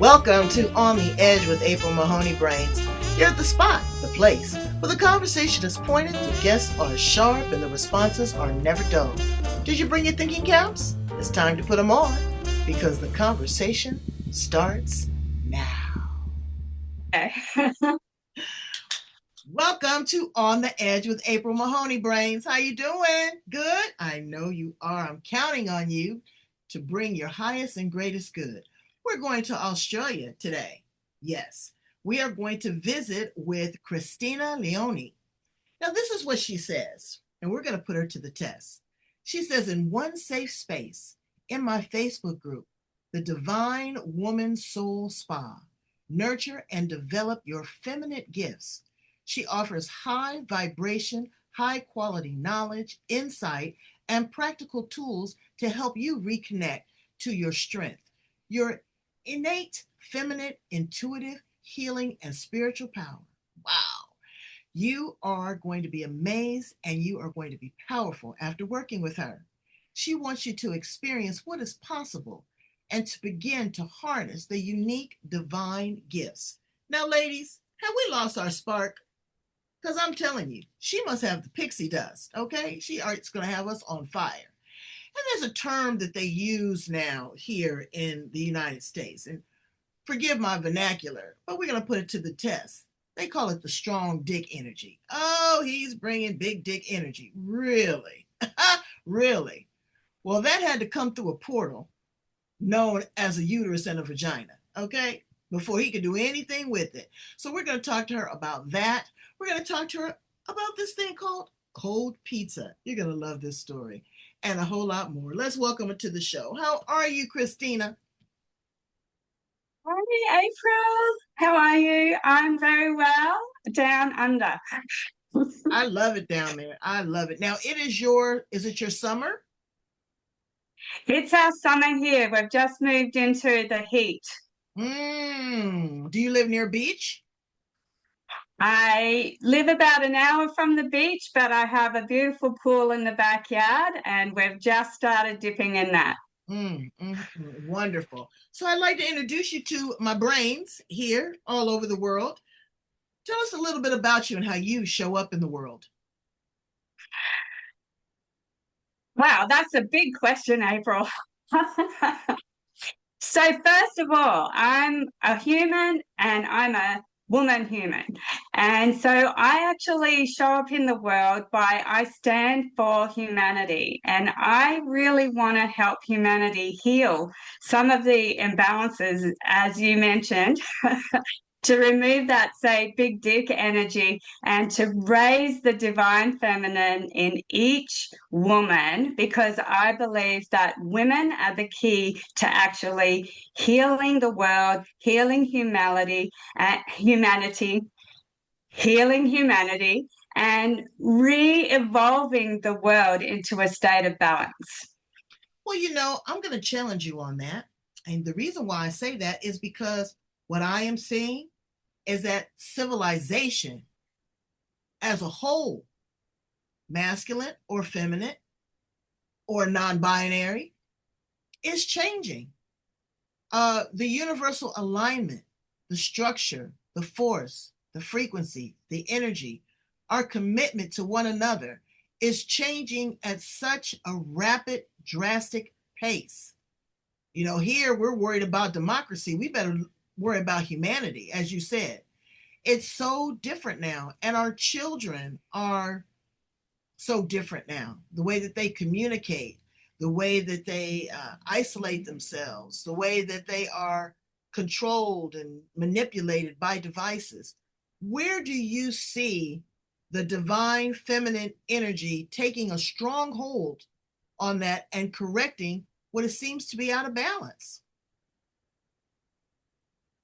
Welcome to On the Edge with April Mahoney Brains. You're at the spot, the place, where the conversation is pointed, the guests are sharp, and the responses are never dull. Did you bring your thinking caps? It's time to put them on, because the conversation starts now. Welcome to On the Edge with April Mahoney Brains. How you doing? Good? I know you are. I'm counting on you to bring your highest and greatest good. We're going to Australia today. Yes, we are going to visit with Kristina Leone. Now, this is what she says, and we're going to put her to the test. She says, in one safe space, in my Facebook group, the Divine Woman Soul Spa, nurture and develop your feminine gifts. She offers high vibration, high quality knowledge, insight, and practical tools to help you reconnect to your strength, your innate, feminine, intuitive, healing, and spiritual power. Wow. You are going to be amazed and you are going to be powerful after working with her. She wants you to experience what is possible and to begin to harness the unique divine gifts. Now, ladies, have we lost our spark? Because I'm telling you, she must have the pixie dust, okay? It's going to have us on fire. And there's a term that they use now here in the United States. And forgive my vernacular, but we're going to put it to the test. They call it the strong dick energy. Oh, he's bringing big dick energy. Really? Really? Well, that had to come through a portal known as a uterus and a vagina, okay? Before he could do anything with it. So we're going to talk to her about that. We're going to talk to her about this thing called cold pizza. You're going to love this story. And a whole lot more. Let's welcome her to the show. How are you, Kristina? Hi, April. How are you? I'm very well. Down under. I love it down there. I love it. Now, is it your summer? It's our summer here. We've just moved into the heat. Do you live near a beach? I live about an hour from the beach, but I have a beautiful pool in the backyard, and we've just started dipping in that. Wonderful. So I'd like to introduce you to my brains here all over the world. Tell us a little bit about you and how you show up in the world. Wow, that's a big question, April. So first of all, I'm a human and I'm a woman human. And so I actually show up in the world by I stand for humanity. And I really want to help humanity heal some of the imbalances, as you mentioned, to remove that, say, big dick energy and to raise the divine feminine in each woman, because I believe that women are the key to actually healing the world, healing humanity, healing humanity, and re-evolving the world into a state of balance. Well, I'm going to challenge you on that. And the reason why I say that is because what I am seeing is that civilization as a whole, masculine or feminine or non-binary, is changing. The universal alignment, the structure, the force, the frequency, the energy, our commitment to one another is changing at such a rapid, drastic pace. Here we're worried about democracy. We better worry about humanity, as you said. It's so different now, and our children are so different now. The way that they communicate, the way that they isolate themselves, the way that they are controlled and manipulated by devices. Where do you see the divine feminine energy taking a strong hold on that and correcting what it seems to be out of balance?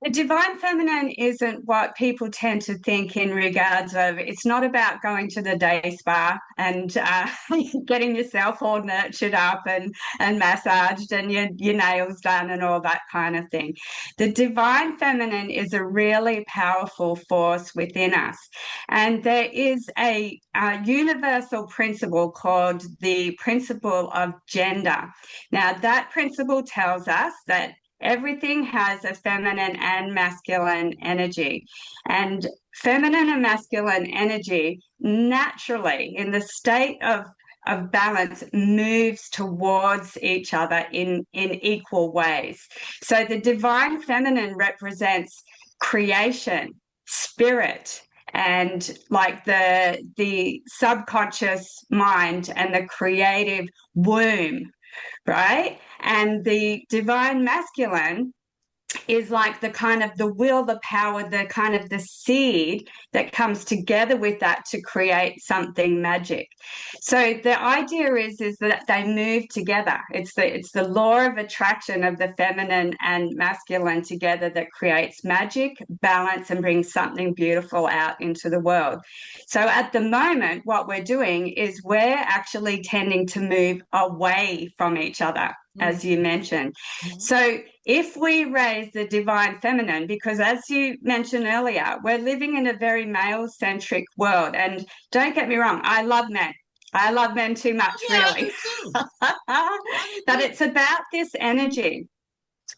The divine feminine isn't what people tend to think in regards of it's not about going to the day spa and getting yourself all nurtured up and massaged and your nails done and all that kind of thing. The divine feminine is a really powerful force within us. And there is a universal principle called the principle of gender. Now, that principle tells us that Everything has a feminine and masculine energy. And feminine and masculine energy naturally, in the state of balance, moves towards each other in equal ways. So the divine feminine represents creation, spirit, and like the subconscious mind and the creative womb, right? And the divine masculine is like the kind of the will, the power, the kind of the seed that comes together with that to create something magic. So the idea is that they move together. It's the law of attraction of the feminine and masculine together that creates magic, balance, and brings something beautiful out into the world. So at the moment, what we're doing is we're actually tending to move away from each other, as you mentioned. So if we raise the divine feminine, because as you mentioned earlier, we're living in a very male-centric world. And don't get me wrong, I love men. I love men too much, Yeah, I really. do too. But it's about this energy.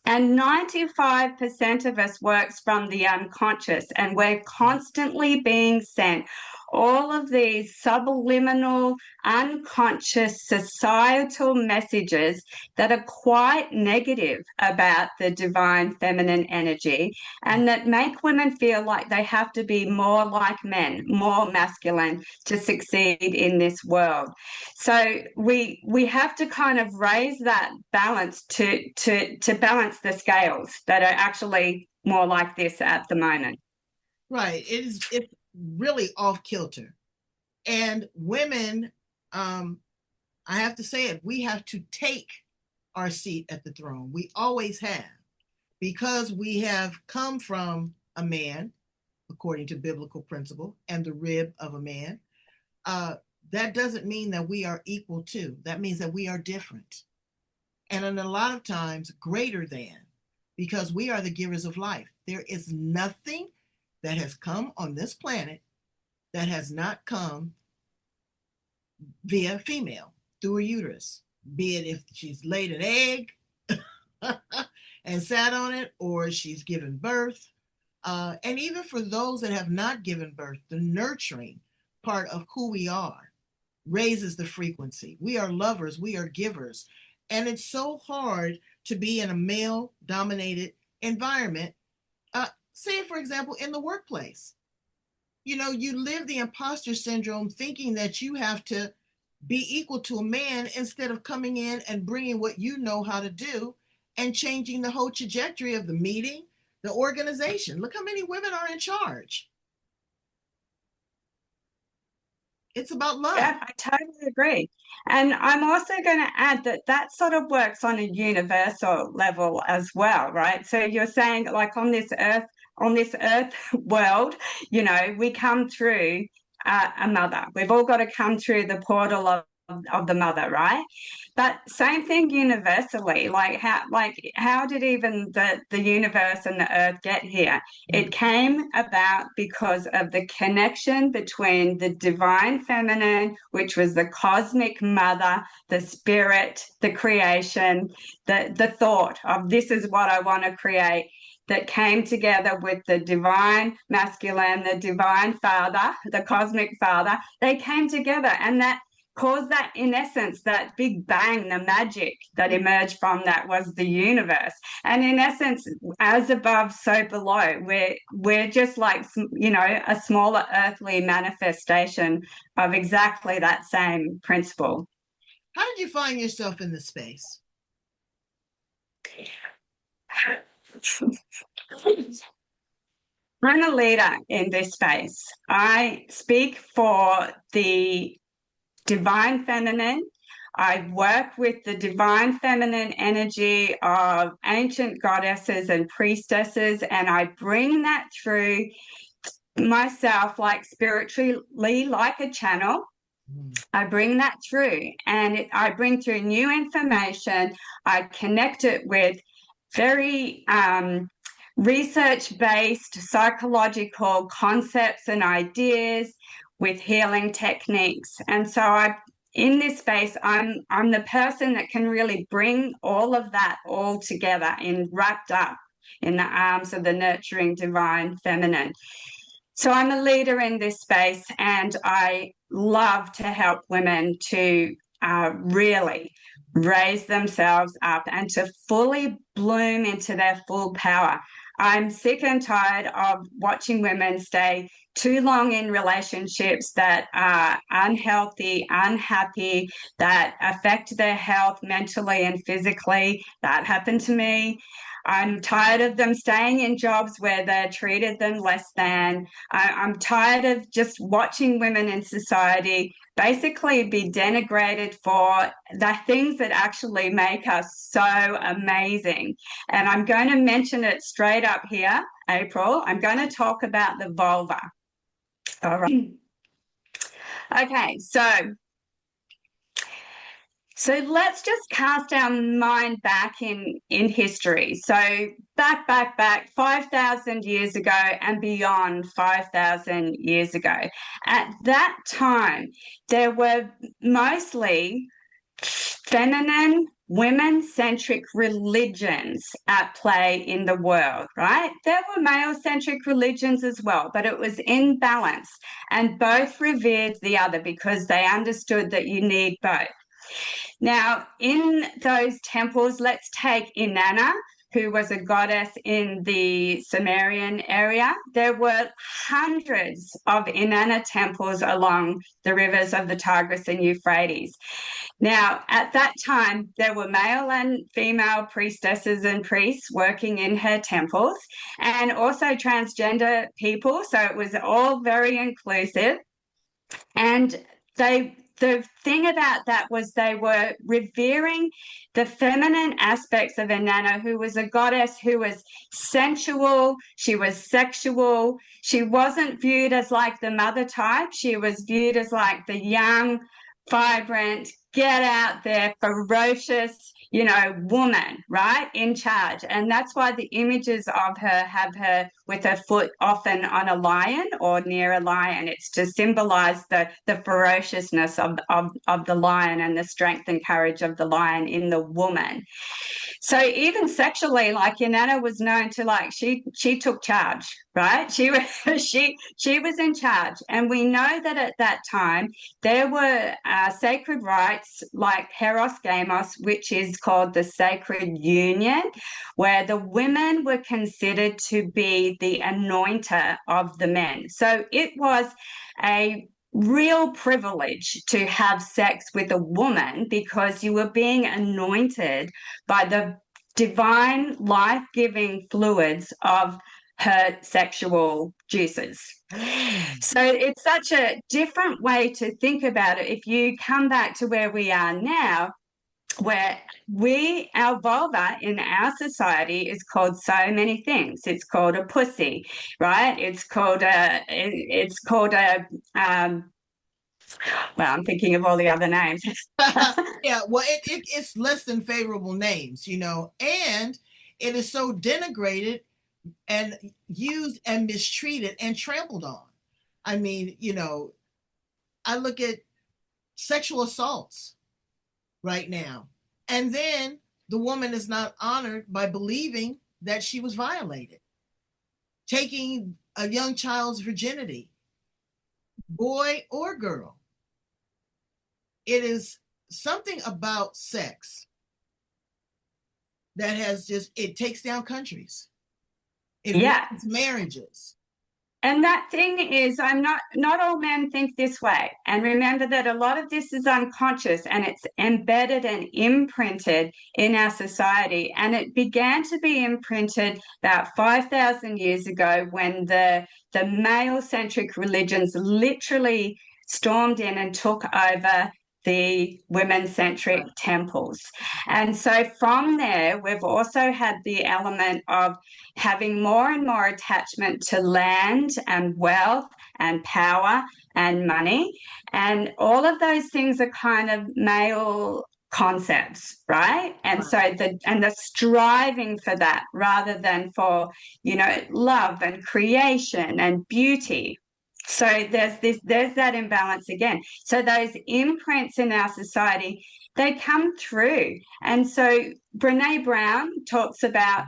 And 95% of us works from the unconscious, and we're constantly being sent all of these subliminal, unconscious societal messages that are quite negative about the divine feminine energy and that make women feel like they have to be more like men, more masculine to succeed in this world. So we have to kind of raise that balance to balance the scales that are actually more like this at the moment. Right. It's really off kilter. And women, I have to say it, we have to take our seat at the throne. We always have, because we have come from a man, according to biblical principle, and the rib of a man. That doesn't mean that we are equal to. That means that we are different. And in a lot of times, greater than, because we are the givers of life. There is nothing that has come on this planet that has not come via female through a uterus, be it if she's laid an egg and sat on it, or she's given birth. And even for those that have not given birth, the nurturing part of who we are raises the frequency. We are lovers, we are givers. And it's so hard to be in a male dominated environment. Say, for example, in the workplace. You live the imposter syndrome thinking that you have to be equal to a man instead of coming in and bringing what you know how to do and changing the whole trajectory of the meeting, the organization. Look how many women are in charge. It's about love. Yeah, I totally agree. And I'm also going to add that that sort of works on a universal level as well, right? So you're saying like on this earth world, we come through a mother. We've all got to come through the portal of the mother, right? But same thing universally. How did even the universe and the earth get here? It came about because of the connection between the divine feminine, which was the cosmic mother, the spirit, the creation, the thought of this is what I want to create, that came together with the divine masculine, the divine father, the cosmic father. They came together, and that caused that, in essence, that big bang, the magic that emerged from that was the universe. And in essence, as above, so below. We're just like, a smaller earthly manifestation of exactly that same principle. How did you find yourself in the space? I'm a leader in this space. I speak for the divine feminine. I work with the divine feminine energy of ancient goddesses and priestesses, and I bring that through myself like spiritually, like a channel. I bring that through, and I bring through new information. I connect it with very research-based psychological concepts and ideas, with healing techniques. And so in this space, I'm the person that can really bring all of that all together in wrapped up in the arms of the nurturing divine feminine. So I'm a leader in this space, and I love to help women to really raise themselves up and to fully bloom into their full power. I'm sick and tired of watching women stay too long in relationships that are unhealthy, unhappy, that affect their health mentally and physically. That happened to me. I'm tired of them staying in jobs where they're treated them less than. I'm tired of just watching women in society basically be denigrated for the things that actually make us so amazing. And I'm going to mention it straight up here, April. I'm going to talk about the vulva. All right. Okay, so let's just cast our mind back in history. So back 5,000 years ago and beyond 5,000 years ago. At that time, there were mostly feminine, women-centric religions at play in the world, right? There were male-centric religions as well, but it was in balance, and both revered the other because they understood that you need both. Now, in those temples, let's take Inanna, who was a goddess in the Sumerian area. There were hundreds of Inanna temples along the rivers of the Tigris and Euphrates. Now, at that time, there were male and female priestesses and priests working in her temples, and also transgender people. So it was all very inclusive. And the thing about that was they were revering the feminine aspects of Inanna, who was a goddess who was sensual, she was sexual, she wasn't viewed as like the mother type, she was viewed as like the young, vibrant, get out there, ferocious, woman, right, in charge. And that's why the images of her have her with her foot often on a lion or near a lion. It's to symbolize the ferociousness of the lion and the strength and courage of the lion in the woman. So even sexually, like Inanna was known to, like, she took charge, right? She was in charge. And we know that at that time there were sacred rites like Heros Gamos, which is called the sacred union, where the women were considered to be the anointer of the men. So it was a real privilege to have sex with a woman because you were being anointed by the divine life-giving fluids of her sexual juices. So it's such a different way to think about it. If you come back to where we are now, where our vulva in our society is called so many things. It's called a pussy, right? It's called well, I'm thinking of all the other names. Yeah, well, it's less than favorable names, and it is so denigrated and used and mistreated and trampled on. I mean, I look at sexual assaults right now, and then the woman is not honored by believing that she was violated, taking a young child's virginity, boy or girl. It is something about sex that it takes down countries. It ruins marriages. And that thing is, not all men think this way. And remember that a lot of this is unconscious and it's embedded and imprinted in our society. And it began to be imprinted about 5,000 years ago when the male-centric religions literally stormed in and took over the women-centric temples. And so from there, we've also had the element of having more and more attachment to land and wealth and power and money. And all of those things are kind of male concepts, right? And so the striving for that rather than for, love and creation and beauty. So there's that imbalance again. So those imprints in our society, they come through. And so Brene Brown talks about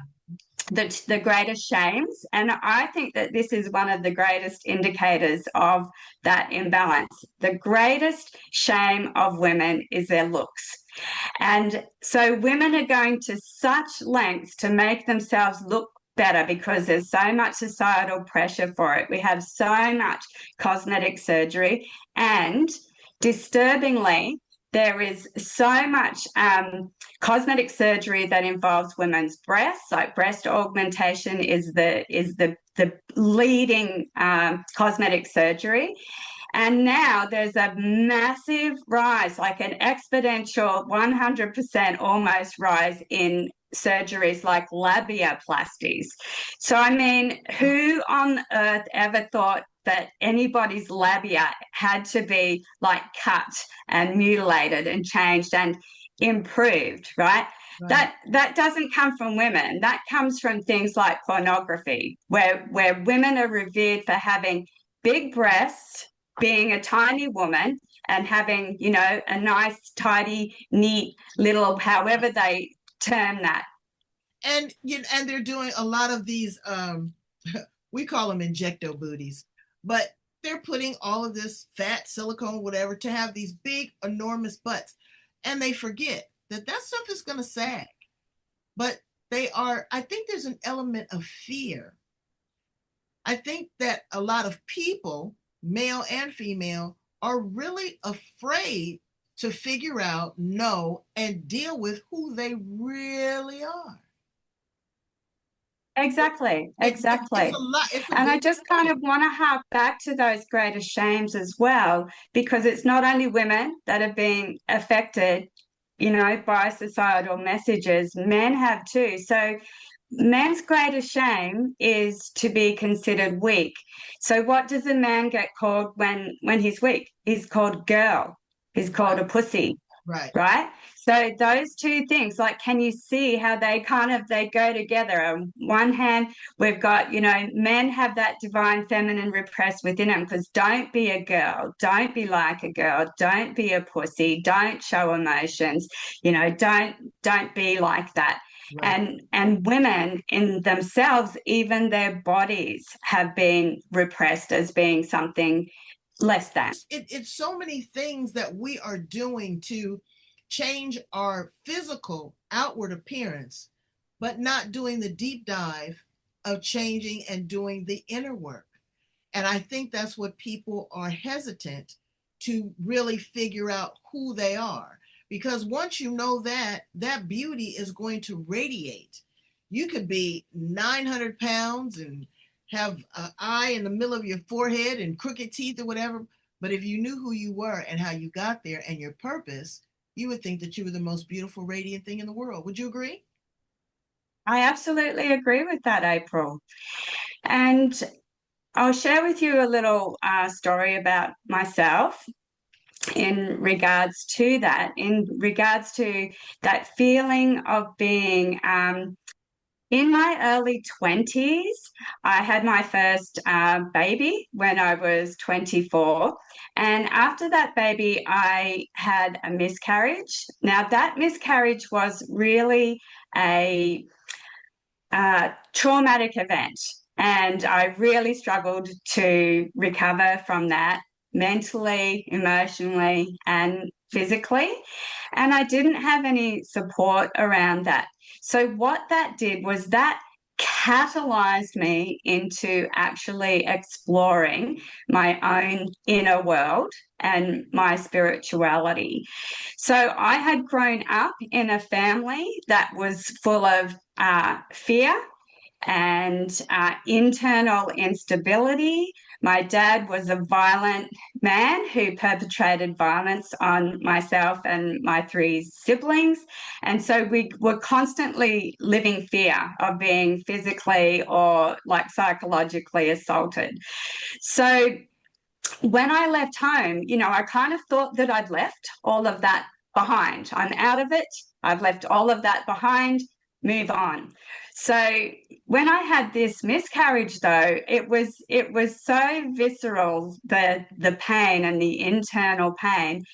the greatest shames. And I think that this is one of the greatest indicators of that imbalance. The greatest shame of women is their looks. And so women are going to such lengths to make themselves look better because there's so much societal pressure for it. We have so much cosmetic surgery, and disturbingly, there is so much cosmetic surgery that involves women's breasts. Like breast augmentation is the leading cosmetic surgery. And now there's a massive rise, like an exponential 100% almost rise in surgeries like labiaplasties. So, I mean, who on earth ever thought that anybody's labia had to be like cut and mutilated and changed and improved, right? Right. That doesn't come from women. That comes from things like pornography, where women are revered for having big breasts, being a tiny woman, and having, you know, a nice, tidy, neat little, however they term that. And and they're doing a lot of these we call them injecto booties, but they're putting all of this fat, silicone, whatever, to have these big, enormous butts. And they forget that that stuff is going to sag. But I think there's an element of fear. I think that a lot of people, male and female, are really afraid to figure out, know, and deal with who they really are. Exactly, It's a exactly. lot. It's a And I big just kind of want to hark back to those greater shames as well, because it's not only women that are being affected, you know, by societal messages, men have too. So men's greatest shame is to be considered weak. So what does a man get called when he's weak? He's called girl. He's called right, a pussy, right. right? So those two things, like, can you see how they go together? On one hand, we've got, you know, men have that divine feminine repressed within them, because don't be a girl, don't be like a girl, don't be a pussy, don't show emotions, you know, don't be like that. Right. And women in themselves, even their bodies have been repressed as being something less than. It's so many things that we are doing to change our physical outward appearance, but not doing the deep dive of changing and doing the inner work. And I think that's what people are hesitant to really figure out who they are. Because once you know that, that beauty is going to radiate. You could be 900 pounds and have an eye in the middle of your forehead and crooked teeth or whatever. But if you knew who you were and how you got there and your purpose, you would think that you were the most beautiful, radiant thing in the world. Would you agree? I absolutely agree with that, April. And I'll share with you a little story about myself in regards to that, in regards to that feeling of being in my early 20s. I had my first baby when I was 24. And after that baby, I had a miscarriage. Now, that miscarriage was really a traumatic event. And I really struggled to recover from that mentally, emotionally, and physically. And I didn't have any support around that. So, what that did was that catalyzed me into actually exploring my own inner world and my spirituality. So I had grown up in a family that was full of fear and internal instability. My dad was a violent man who perpetrated violence on myself and my three siblings. And so we were constantly living fear of being physically or like psychologically assaulted. So when I left home, you know, I kind of thought that I'd left all of that behind. I'm out of it. I've left all of that behind. move on. So when I had this miscarriage, though, it was so visceral, the pain and the internal pain,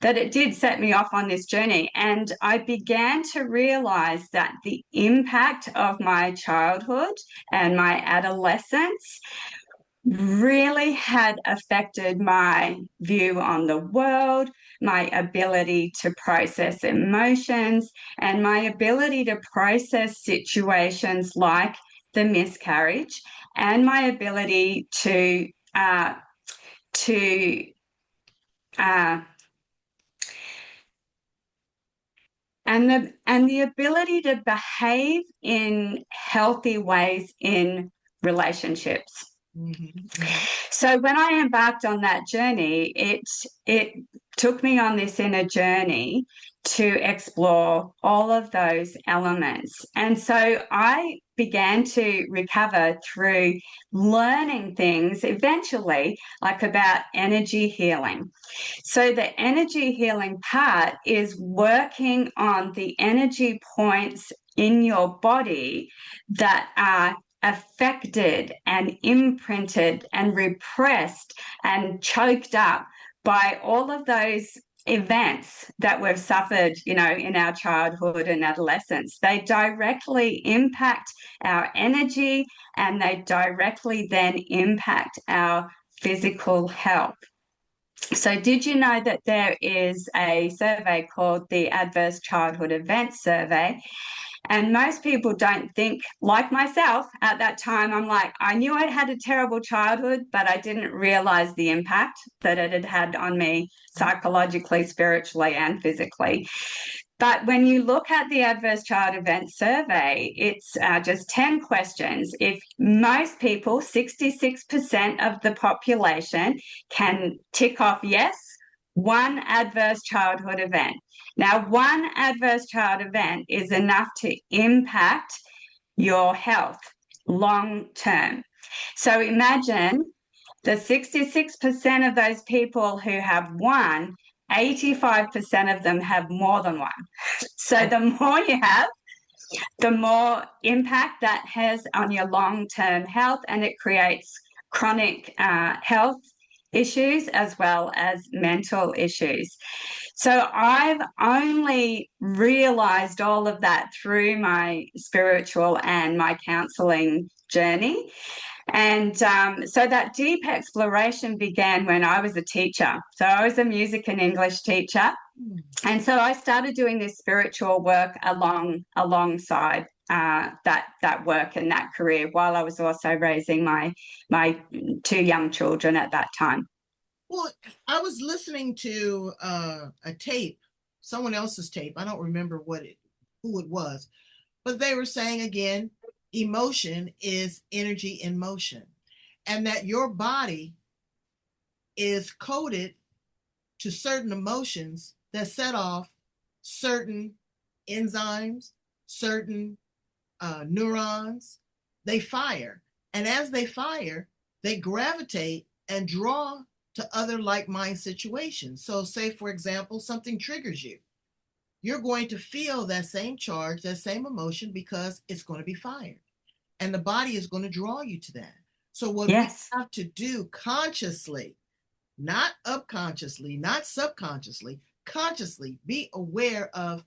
that it did set me off on this journey. And I began to realize that the impact of my childhood and my adolescence really had affected my view on the world, my ability to process emotions, and my ability to process situations like the miscarriage, and my ability to uh, and the ability to behave in healthy ways in relationships. So when I embarked on that journey, it took me on this inner journey to explore all of those elements. And so I began to recover through learning things eventually, like about energy healing. So the energy healing part is working on the energy points in your body that are affected and imprinted and repressed and choked up by all of those events that we've suffered, in our childhood and adolescence. They directly impact our energy, and they directly then impact our physical health. So did you know that there is a survey called the Adverse Childhood Events Survey? And most people don't think, like myself, at that time, I'm like, I knew I'd had a terrible childhood, but I didn't realize the impact that it had had on me psychologically, spiritually, and physically. But when you look at the Adverse Child Event Survey, it's just 10 questions. If most people, 66% of the population, can tick off yes, one adverse childhood event. Now, one adverse child event is enough to impact your health long term. So imagine the 66% of those people who have one, 85% of them have more than one. So the more you have, the more impact that has on your long-term health, and it creates chronic health issues as well as mental issues. So I've only realized all of that through my spiritual and my counseling journey. And so that deep exploration began when I was a teacher. So I was a music and English teacher. And so I started doing this spiritual work alongside that work and that career, while I was also raising my two young children at that time. Well, I was listening to a tape, someone else's tape. I don't remember who it was, but they were saying again, emotion is energy in motion, and that your body is coded to certain emotions that set off certain enzymes, certain neurons. They fire, and as they fire, they gravitate and draw to other like-minded situations. So say, for example, something triggers you. You're going to feel that same charge, that same emotion, because it's going to be fired. And the body is going to draw you to that. So what Yes. we have to do consciously, not subconsciously, not subconsciously, consciously be aware of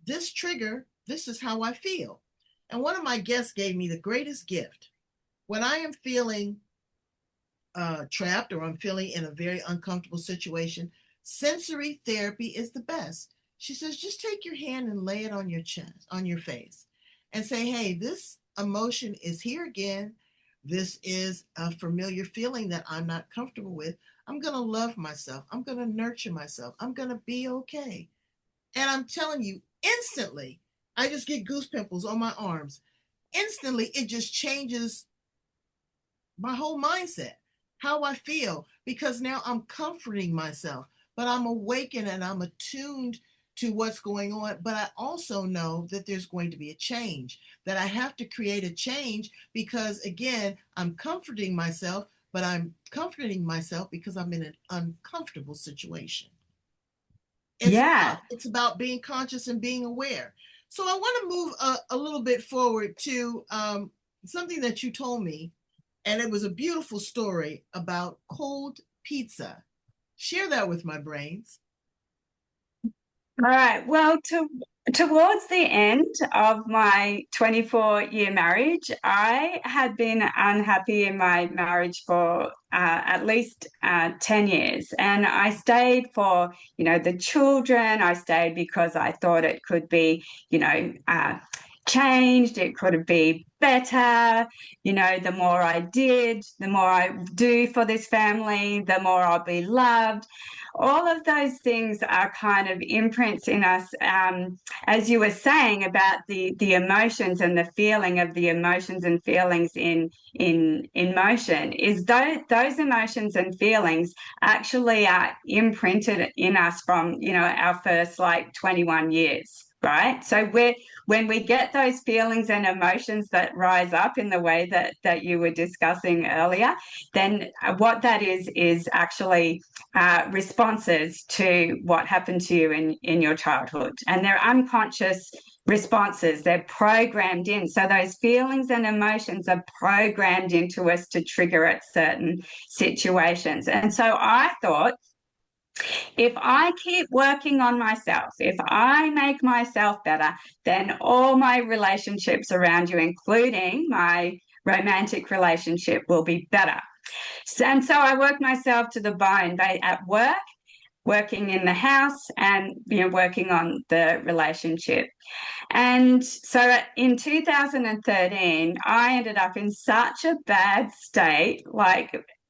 this trigger. This is how I feel. And one of my guests gave me the greatest gift. When I am feeling trapped, or I'm feeling in a very uncomfortable situation, sensory therapy is the best. She says, just take your hand and lay it on your chest, on your face, and say, hey, this emotion is here again. This is a familiar feeling that I'm not comfortable with. I'm going to love myself. I'm going to nurture myself. I'm going to be okay. And I'm telling you, instantly, I just get goose pimples on my arms. Instantly, it just changes my whole mindset, how I feel, because now I'm comforting myself, but I'm awakened and I'm attuned to what's going on. But I also know that there's going to be a change, that I have to create a change, because again, I'm comforting myself, but I'm comforting myself because I'm in an uncomfortable situation. It's Yeah. it's about being conscious and being aware. So I want to move a little bit forward to something that you told me, and it was a beautiful story about cold pizza. Share that with my brains. All right. Well, towards the end of my 24-year marriage, I had been unhappy in my marriage for at least 10 years. And I stayed for, the children. I stayed because I thought it could be, changed. It could be better. The more I did, the more I do for this family, the more I'll be loved. All of those things are kind of imprints in us, as you were saying about the emotions and the feeling of the emotions and feelings in motion. Is those emotions and feelings actually are imprinted in us from our first 21 years, right? So when we get those feelings and emotions that rise up in the way that you were discussing earlier, then what that is actually responses to what happened to you in your childhood. And they're unconscious responses, they're programmed in. So those feelings and emotions are programmed into us to trigger at certain situations. And so I thought, if I keep working on myself, if I make myself better, then all my relationships around you, including my romantic relationship, will be better. And so I worked myself to the bone at work, working in the house, and working on the relationship. And so in 2013, I ended up in such a bad state,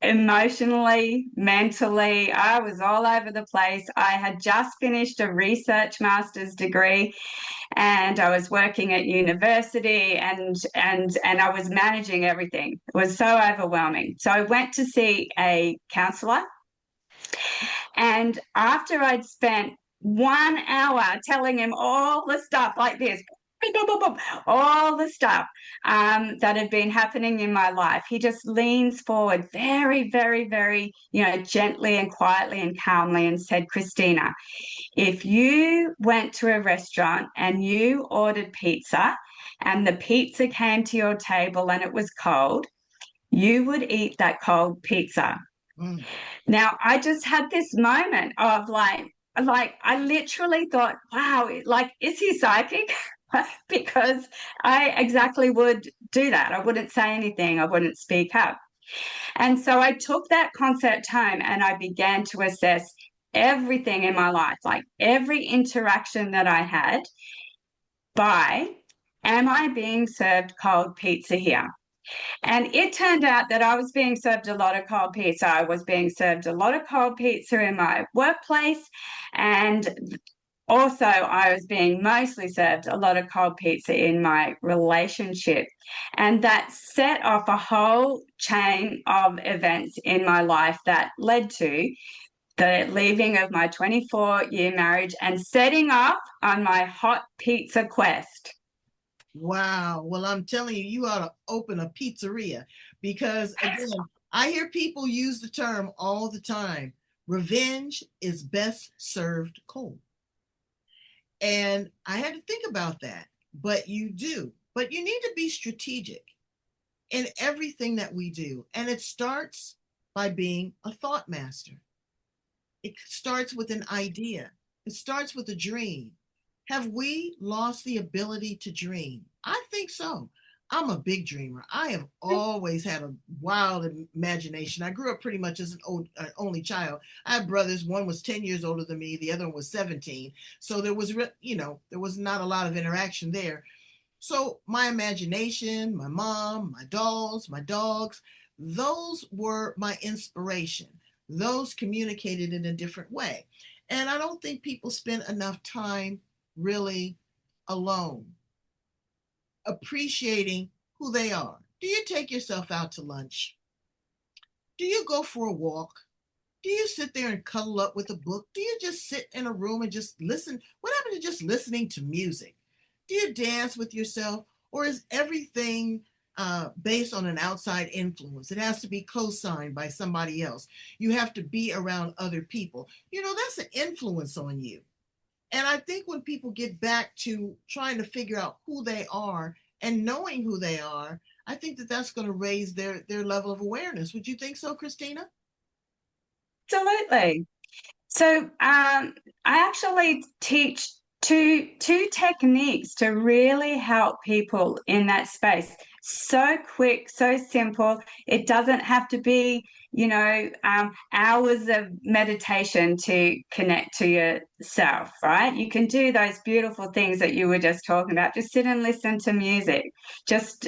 emotionally, mentally. I was all over the place. I had just finished a research master's degree, and I was working at university, and I was managing everything. It was so overwhelming. So I went to see a counsellor, and after I'd spent 1 hour telling him all the stuff like this, all the stuff that had been happening in my life, he just leans forward very, very, very, gently and quietly and calmly and said, Kristina, if you went to a restaurant and you ordered pizza and the pizza came to your table and it was cold, you would eat that cold pizza. Mm. Now, I just had this moment of I literally thought, wow, is he psychic? Because I exactly would do that. I wouldn't say anything. I wouldn't speak up. And so I took that concept home and I began to assess everything in my life, like every interaction that I had by, am I being served cold pizza here? And it turned out that I was being served a lot of cold pizza. I was being served a lot of cold pizza in my workplace. And also, I was being mostly served a lot of cold pizza in my relationship. And that set off a whole chain of events in my life that led to the leaving of my 24-year marriage and setting off on my hot pizza quest. Wow. Well, I'm telling you, you ought to open a pizzeria because, again, I hear people use the term all the time. Revenge is best served cold. And I had to think about that, but you do. But you need to be strategic in everything that we do. And it starts by being a thought master. It starts with an idea, it starts with a dream. Have we lost the ability to dream? I think so. I'm a big dreamer. I have always had a wild imagination. I grew up pretty much as an only child. I have brothers. One was 10 years older than me. The other one was 17. So there was, there was not a lot of interaction there. So my imagination, my mom, my dolls, my dogs, those were my inspiration. Those communicated in a different way. And I don't think people spend enough time really alone, appreciating who they are. Do you take yourself out to lunch? Do you go for a walk? Do you sit there and cuddle up with a book? Do you just sit in a room and just listen? What happened to just listening to music? Do you dance with yourself? Or is everything based on an outside influence? It has to be co-signed by somebody else. You have to be around other people. That's an influence on you. And I think when people get back to trying to figure out who they are and knowing who they are, I think that that's going to raise their level of awareness. Would you think so, Kristina? Absolutely. So I actually teach two techniques to really help people in that space. So quick, so simple. It doesn't have to be, hours of meditation to connect to yourself, right? You can do those beautiful things that you were just talking about. Just sit and listen to music. Just,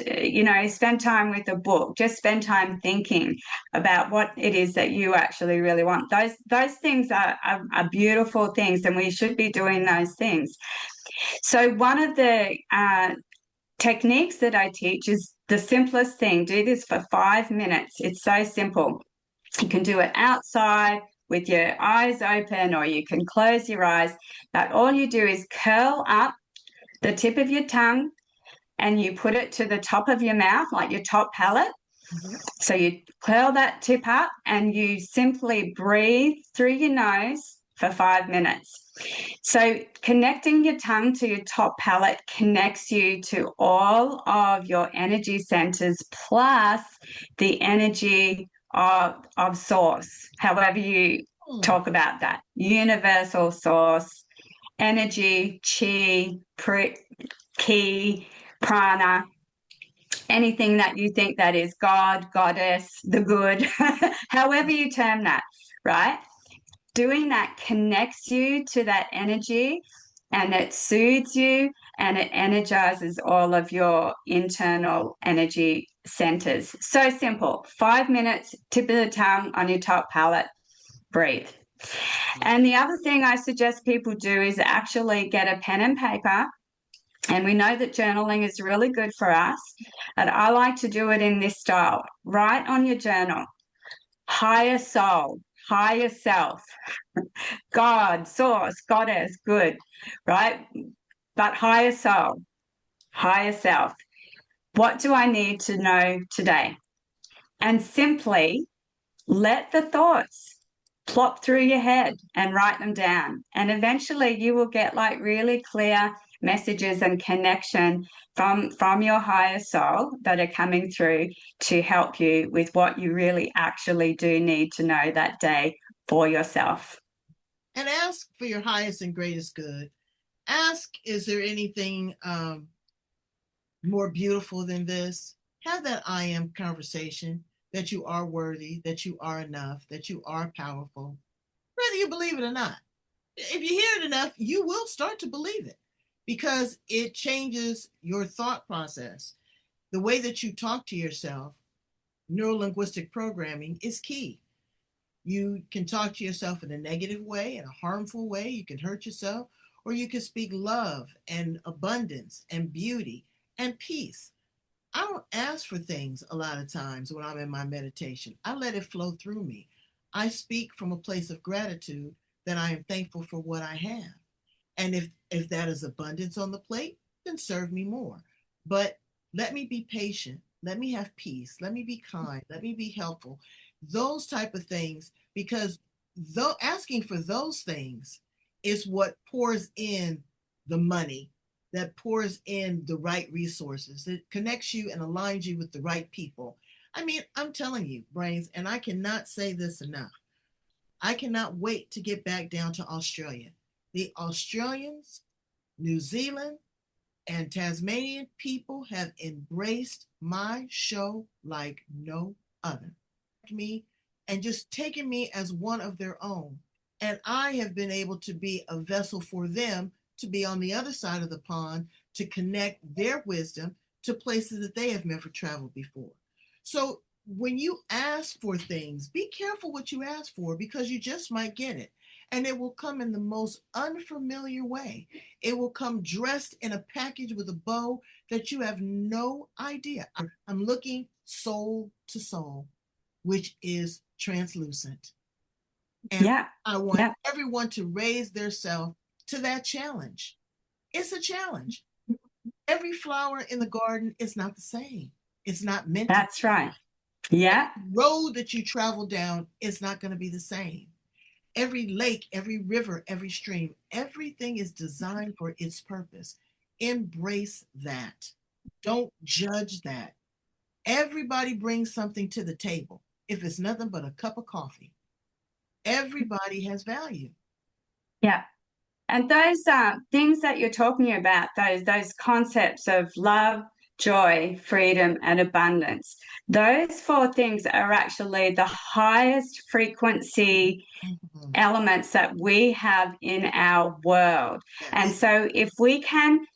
spend time with a book. Just spend time thinking about what it is that you actually really want. Those things are beautiful things, and we should be doing those things. So one of the techniques that I teach is the simplest thing. Do this for 5 minutes. It's so simple. You can do it outside with your eyes open, or you can close your eyes. But all you do is curl up the tip of your tongue and you put it to the top of your mouth, like your top palate. Mm-hmm. So you curl that tip up and you simply breathe through your nose for 5 minutes. So connecting your tongue to your top palate connects you to all of your energy centers plus the energy of source, however you Hmm. talk about that. Universal source, energy, chi, ki, prana, anything that you think that is God, goddess, the good, however you term that, right? Doing that connects you to that energy and it soothes you and it energizes all of your internal energy centers. So simple. 5 minutes, tip of the tongue on your top palate, breathe. And the other thing I suggest people do is actually get a pen and paper. And we know that journaling is really good for us. And I like to do it in this style. Write on your journal, higher soul, higher self, God, source, goddess, good, right? But higher soul, higher self. What do I need to know today? And simply let the thoughts plop through your head and write them down. And eventually you will get like really clear messages and connection from your higher soul that are coming through to help you with what you really actually do need to know that day for yourself. And ask for your highest and greatest good. Ask, is there anything more beautiful than this? Have that I am conversation, that you are worthy, that you are enough, that you are powerful, whether you believe it or not. If you hear it enough, you will start to believe it because it changes your thought process. The way that you talk to yourself, neurolinguistic programming is key. You can talk to yourself in a negative way, in a harmful way. You can hurt yourself, or you can speak love and abundance and beauty and peace. I don't ask for things a lot of times when I'm in my meditation. I let it flow through me. I speak from a place of gratitude that I am thankful for what I have. And if that is abundance on the plate, then serve me more. But let me be patient. Let me have peace. Let me be kind. Let me be helpful. Those type of things, because though asking for those things is what pours in the money, that pours in the right resources. It connects you and aligns you with the right people. I mean, I'm telling you, brains, and I cannot say this enough. I cannot wait to get back down to Australia. The Australians, New Zealand, and Tasmanian people have embraced my show like no other. Me and just taken me as one of their own. And I have been able to be a vessel for them to be on the other side of the pond to connect their wisdom to places that they have never traveled before. So when you ask for things, be careful what you ask for because you just might get it. And it will come in the most unfamiliar way. It will come dressed in a package with a bow that you have no idea. I'm looking soul to soul, which is translucent. And Yeah. I want Yeah. everyone to raise their self to that challenge. It's a challenge. Every flower in the garden is not the same. It's not meant to be. That's right. Yeah. Road that you travel down is not going to be the same. Every lake, every river, every stream, everything is designed for its purpose. Embrace that. Don't judge that. Everybody brings something to the table. If it's nothing but a cup of coffee, everybody has value. Yeah. And those things that you're talking about, those concepts of love, joy, freedom, and abundance, those four things are actually the highest frequency Mhm. elements that we have in our world. And Yes. so if we can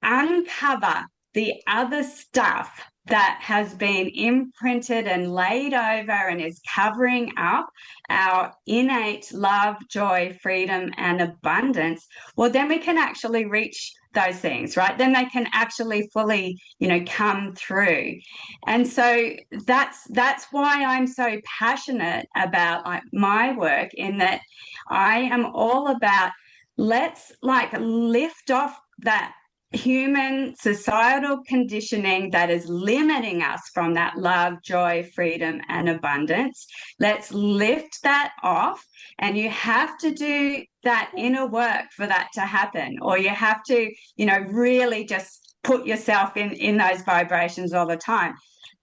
uncover the other stuff that has been imprinted and laid over and is covering up our innate love, joy, freedom, and abundance, well, then we can actually reach those things, right? Then they can actually fully, come through. And so that's why I'm so passionate about like my work, in that I am all about, let's like lift off that human societal conditioning that is limiting us from that love, joy, freedom, and abundance. Let's lift that off. And you have to do that inner work for that to happen, or you have to, really just put yourself in those vibrations all the time.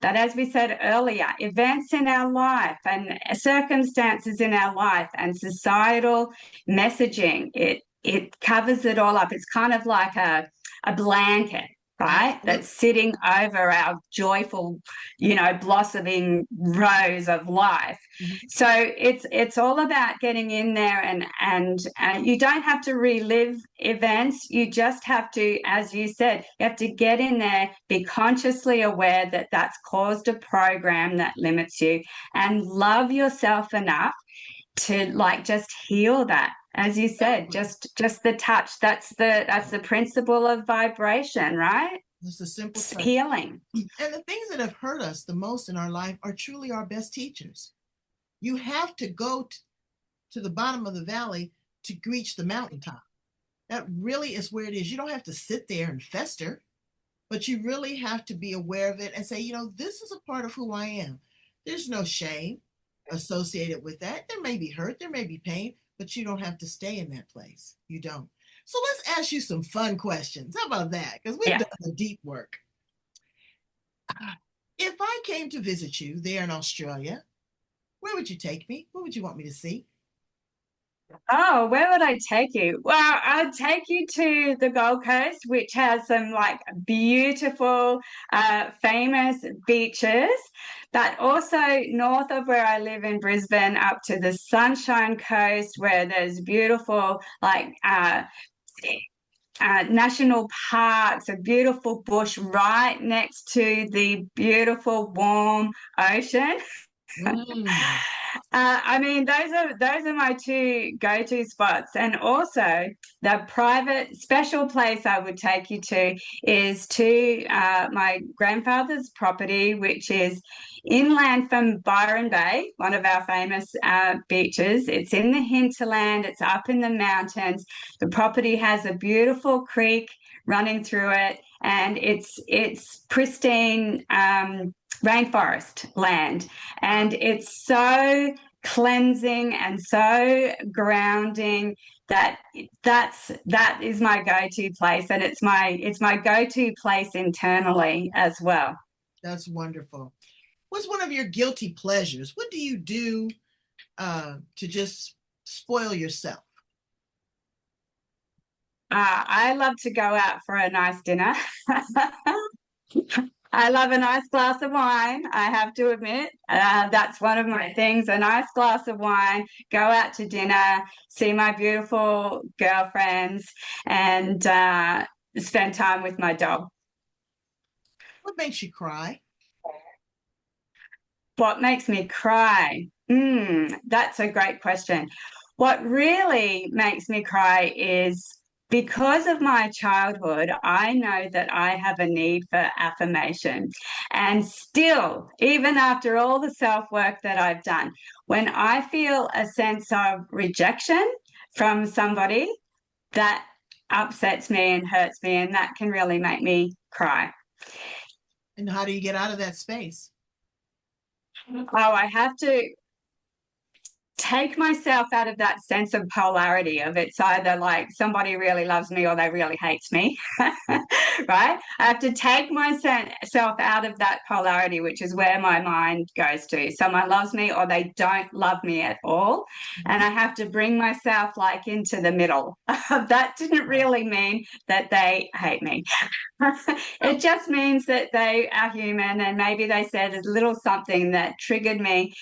But as we said earlier, events in our life and circumstances in our life and societal messaging, it covers it all up. It's kind of like a blanket, right? Absolutely. That's sitting over our joyful, blossoming rose of life. Mhm. So it's all about getting in there, and you don't have to relive events. You just have to, as you said, you have to get in there, be consciously aware that that's caused a program that limits you, and love yourself enough to like just heal that. As you said, Exactly. just the touch. That's the principle of vibration, right? Just a simple It's touch. healing. And the things that have hurt us the most in our life are truly our best teachers. You have to go to the bottom of the valley to reach the mountaintop. That really is where it is. You don't have to sit there and fester, but you really have to be aware of it and say, this is a part of who I am. There's no shame associated with that. There may be hurt, there may be pain, but you don't have to stay in that place. You don't. So let's ask you some fun questions. How about that? Because we've Yeah. done the deep work. If I came to visit you there in Australia, where would you take me? What would you want me to see? Oh, where would I take you? Well, I'd take you to the Gold Coast, which has some like beautiful, famous beaches, but also north of where I live in Brisbane, up to the Sunshine Coast, where there's beautiful, like, national parks, a beautiful bush right next to the beautiful warm ocean. Mm. I mean, those are my two go-to spots, and also the private special place I would take you to is to my grandfather's property, which is inland from Byron Bay, one of our famous beaches. It's in the hinterland. It's up in the mountains. The property has a beautiful creek running through it, and it's pristine rainforest land, and it's so cleansing and so grounding that that is my go-to place, and it's my go-to place internally as well. That's wonderful. What's one of your guilty pleasures? What do you do to just spoil yourself? I love to go out for a nice dinner. I love a nice glass of wine, I have to admit. That's one of my things, a nice glass of wine, go out to dinner, see my beautiful girlfriends, and spend time with my dog. What makes you cry? What makes me cry? That's a great question. What really makes me cry is because of my childhood, I know that I have a need for affirmation. And still, even after all the self work that I've done, when I feel a sense of rejection from somebody, that upsets me and hurts me, and that can really make me cry. And how do you get out of that space? Oh, I have to take myself out of that sense of polarity of it's either like somebody really loves me or they really hates me, right? I have to take myself out of that polarity, which is where my mind goes to. Someone loves me or they don't love me at all. And I have to bring myself like into the middle. That didn't really mean that they hate me. It just means that they are human and maybe they said a little something that triggered me,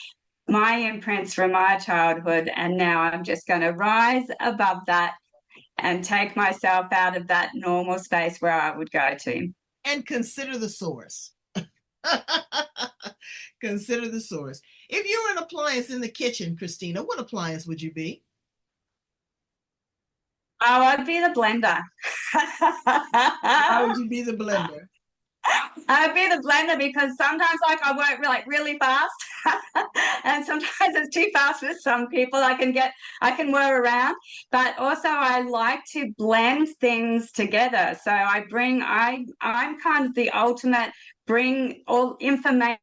my imprints from my childhood, and now I'm just going to rise above that and take myself out of that normal space where I would go to. And consider the source. Consider the source. If you were an appliance in the kitchen, Kristina, what appliance would you be? Oh, I'd be the blender. Why would you be the blender? I'd be the blender because sometimes like I work like really fast and sometimes it's too fast for some people. I can whir around, but also I like to blend things together. So I'm kind of the ultimate bring all information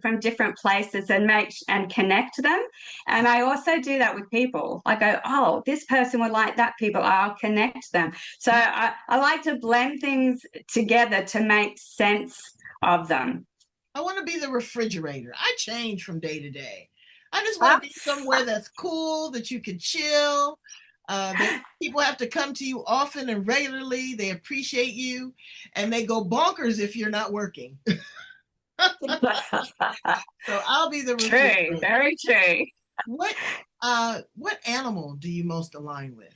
from different places and make and connect them. And I also do that with people. I go, oh, this person would like that people. I'll connect them. So I like to blend things together to make sense of them. I want to be the refrigerator. I change from day to day. I just want Ah, to be somewhere that's cool, that you can chill, that people have to come to you often and regularly. They appreciate you, and they go bonkers if you're not working. So I'll be the true, refrigerator. very true. What what animal do you most align with?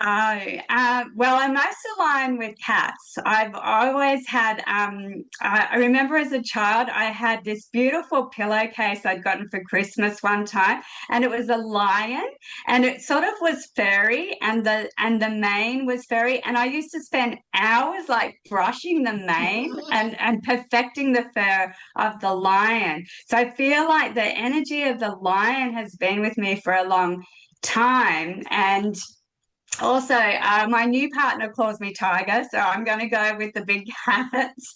Oh, well, I'm most aligned with cats. I've always had, I remember as a child, I had this beautiful pillowcase I'd gotten for Christmas one time, and it was a lion, and it sort of was furry, and the mane was furry, and I used to spend hours like brushing the mane and perfecting the fur of the lion. So I feel like the energy of the lion has been with me for a long time, and also, my new partner calls me Tiger, so I'm going to go with the big cats.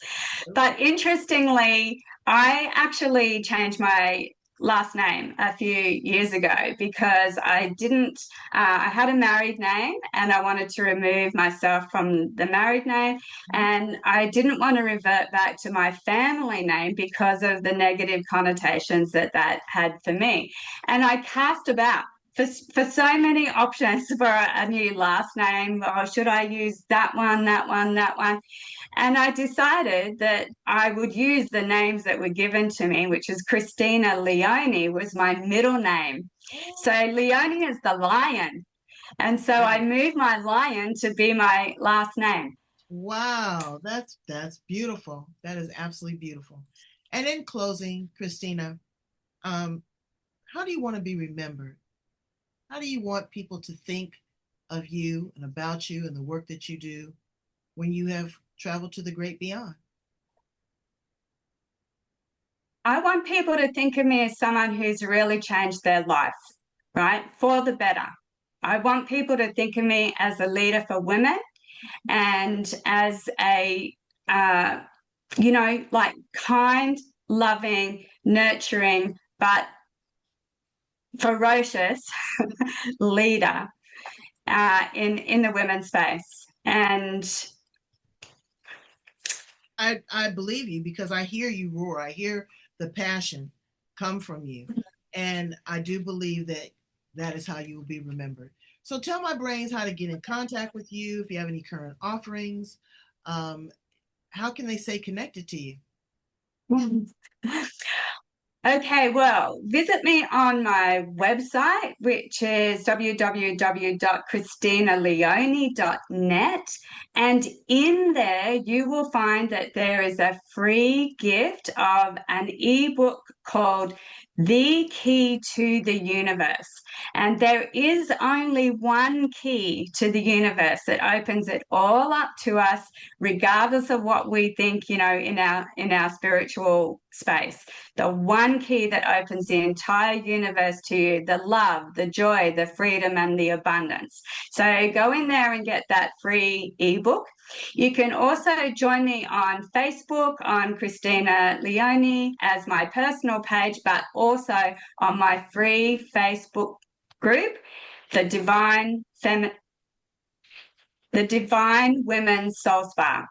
But interestingly, I actually changed my last name a few years ago because I didn't, I had a married name and I wanted to remove myself from the married name. And I didn't want to revert back to my family name because of the negative connotations that that had for me. And I cast about for so many options for a new last name. Or should I use that one, that one, that one? And I decided that I would use the names that were given to me, which is Kristina Leone was my middle name. So Leone is the lion. And so I moved my lion to be my last name. Wow, that's beautiful. That is absolutely beautiful. And in closing, Kristina, um, how do you want to be remembered? How do you want people to think of you and about you and the work that you do when you have traveled to the great beyond? I want people to think of me as someone who's really changed their life, right? For the better. I want people to think of me as a leader for women and as a, uh, like kind, loving, nurturing, but ferocious leader in the women's space. And I believe you because I hear you roar. I hear the passion come from you. And I do believe that that is how you will be remembered. So tell my brains how to get in contact with you if you have any current offerings. Um, how can they stay connected to you? okay, well, visit me on my website, which is www.kristinaleone.net. And in there, you will find that there is a free gift of an ebook called The Key to the Universe. And there is only one key to the universe that opens it all up to us, regardless of what we think, in our spiritual space. The one key that opens the entire universe to you, the love, the joy, the freedom, and the abundance. So go in there and get that free ebook. You can also join me on Facebook on Kristina Leone as my personal page, but also on my free Facebook group, the Divine Women's Soul Spa.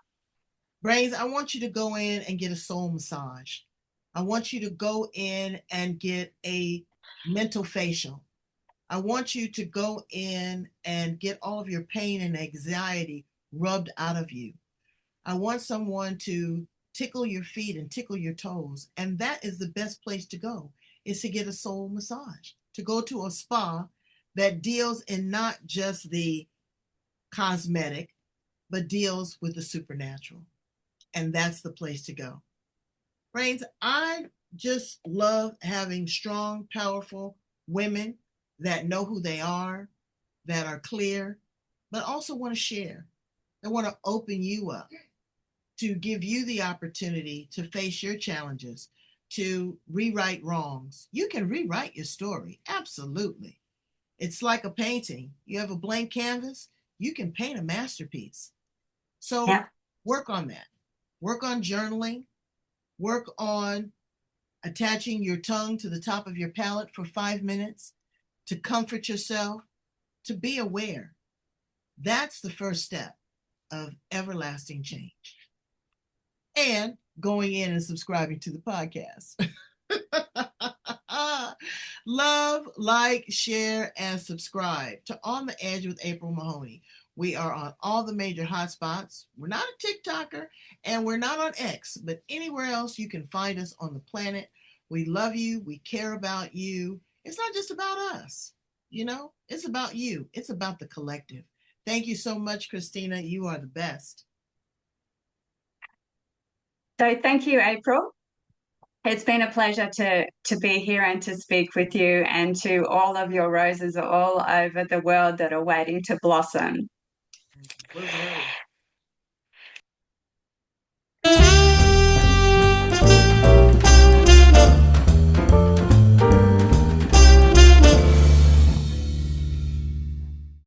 Brains, I want you to go in and get a soul massage. I want you to go in and get a mental facial. I want you to go in and get all of your pain and anxiety rubbed out of you. I want someone to tickle your feet and tickle your toes. And that is the best place to go, is to get a soul massage, to go to a spa that deals in not just the cosmetic, but deals with the supernatural. And that's the place to go. Brains, I just love having strong, powerful women that know who they are, that are clear, but also want to share. They want to open you up, to give you the opportunity to face your challenges, to rewrite wrongs. You can rewrite your story, absolutely. It's like a painting. You have a blank canvas, you can paint a masterpiece. So Yeah. work on that. Work on journaling. Work on attaching your tongue to the top of your palate for 5 minutes to comfort yourself, to be aware. That's the first step of everlasting change. And going in and subscribing to the podcast. Love, like, share, and subscribe to On the Edge with April Mahoney. We are on all the major hotspots. We're not a TikToker and we're not on X, but anywhere else you can find us on the planet. We love you. We care about you. It's not just about us, it's about you. It's about the collective. Thank you so much, Kristina. You are the best. So thank you, April. It's been a pleasure to be here and to speak with you, and to all of your roses all over the world that are waiting to blossom. We're ready.